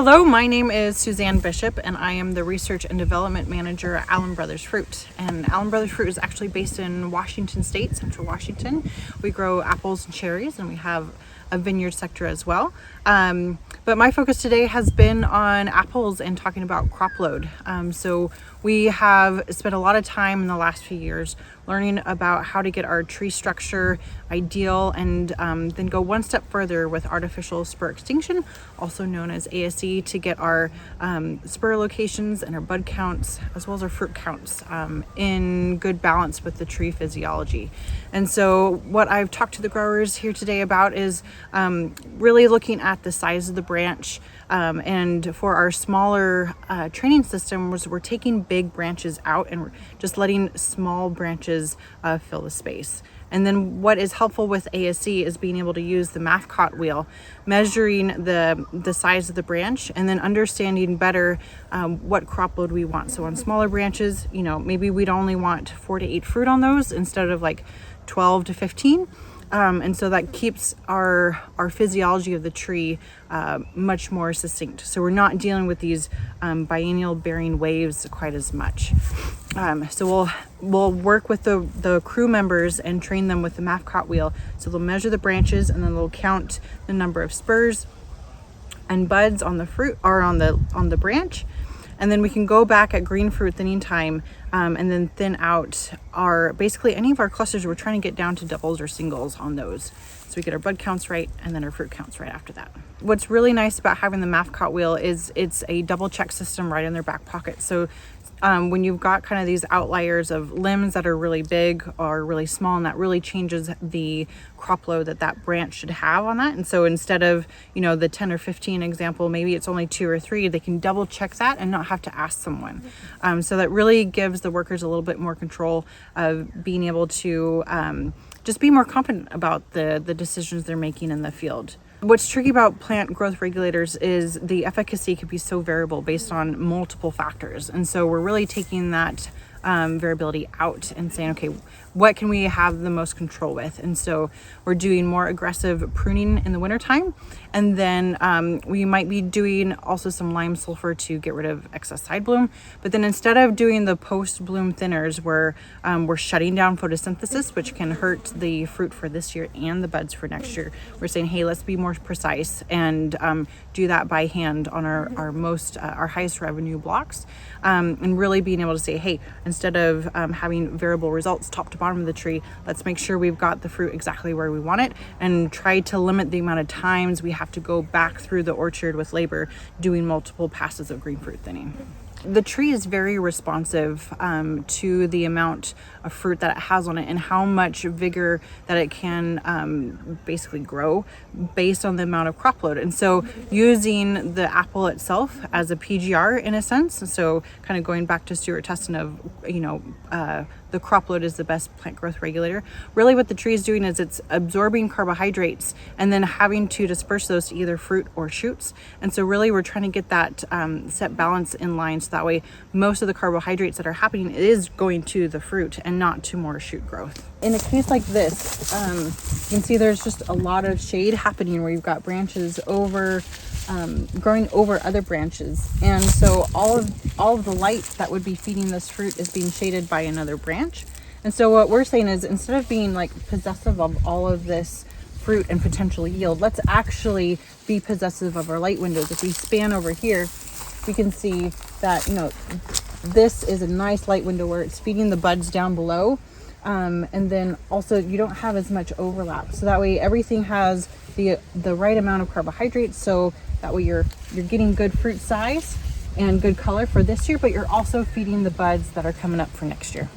Hello, my name is Suzanne Bishop and I am the Research and Development Manager at Allan Brothers Fruit. And Allan Brothers Fruit is actually based in Washington State, Central Washington. We grow apples and cherries and we have a vineyard sector as well. But my focus today has been on apples and talking about crop load. So we have spent a lot of time in the last few years learning about how to get our tree structure ideal and then go one step further with artificial spur extinction, also known as ASE, to get our spur locations and our bud counts as well as our fruit counts in good balance with the tree physiology. And so what I've talked to the growers here today about is really looking at the size of the branch, and for our smaller training systems, we're taking big branches out and we're just letting small branches fill the space. And then what is helpful with ASE is being able to use the Mathcot wheel, measuring the size of the branch and then understanding better what crop load we want. So on smaller branches, maybe we'd only want 4 to 8 fruit on those instead of like 12 to 15. And so that keeps our physiology of the tree much more succinct. So we're not dealing with these biennial bearing waves quite as much. So we'll work with the crew members and train them with the Mathcot wheel. So they'll measure the branches and then they'll count the number of spurs and buds on the fruit or on the branch. And then we can go back at green fruit thinning time and then thin out basically any of our clusters. We're trying to get down to doubles or singles on those. So we get our bud counts right and then our fruit counts right after that. What's really nice about having the Mathcot wheel is it's a double check system right in their back pocket. So when you've got kind of these outliers of limbs that are really big or really small, and that really changes the crop load that branch should have on that. And so instead of, the 10 or 15 example, maybe it's only 2 or 3, they can double check that and not have to ask someone. So that really gives the workers a little bit more control of being able to just be more confident about the decisions they're making in the field. What's tricky about plant growth regulators is the efficacy could be so variable based on multiple factors. And so we're really taking that variability out and saying, okay, what can we have the most control with? And so we're doing more aggressive pruning in the wintertime. And then we might be doing also some lime sulfur to get rid of excess side bloom. But then instead of doing the post bloom thinners where we're shutting down photosynthesis, which can hurt the fruit for this year and the buds for next year, we're saying, hey, let's be more precise and do that by hand on our highest revenue blocks, and really being able to say, hey, instead of having variable results top to bottom of the tree, let's make sure we've got the fruit exactly where we want it and try to limit the amount of times we have to go back through the orchard with labor doing multiple passes of green fruit thinning. The tree is very responsive to the amount of fruit that it has on it and how much vigor that it can basically grow based on the amount of crop load. And so using the apple itself as a PGR in a sense, so kind of going back to Stuart Teston of, the crop load is the best plant growth regulator. Really what the tree is doing is it's absorbing carbohydrates and then having to disperse those to either fruit or shoots. And so really we're trying to get that set balance in line so that way most of the carbohydrates that are happening is going to the fruit and not to more shoot growth. In a case like this, you can see there's just a lot of shade happening where you've got branches growing over other branches, and so all of the light that would be feeding this fruit is being shaded by another branch. And so what we're saying is instead of being like possessive of all of this fruit and potential yield, let's actually be possessive of our light windows. If we span over here, we can see that this is a nice light window where it's feeding the buds down below, and then also you don't have as much overlap, so that way everything has the right amount of carbohydrates, so that way you're getting good fruit size and good color for this year, but you're also feeding the buds that are coming up for next year.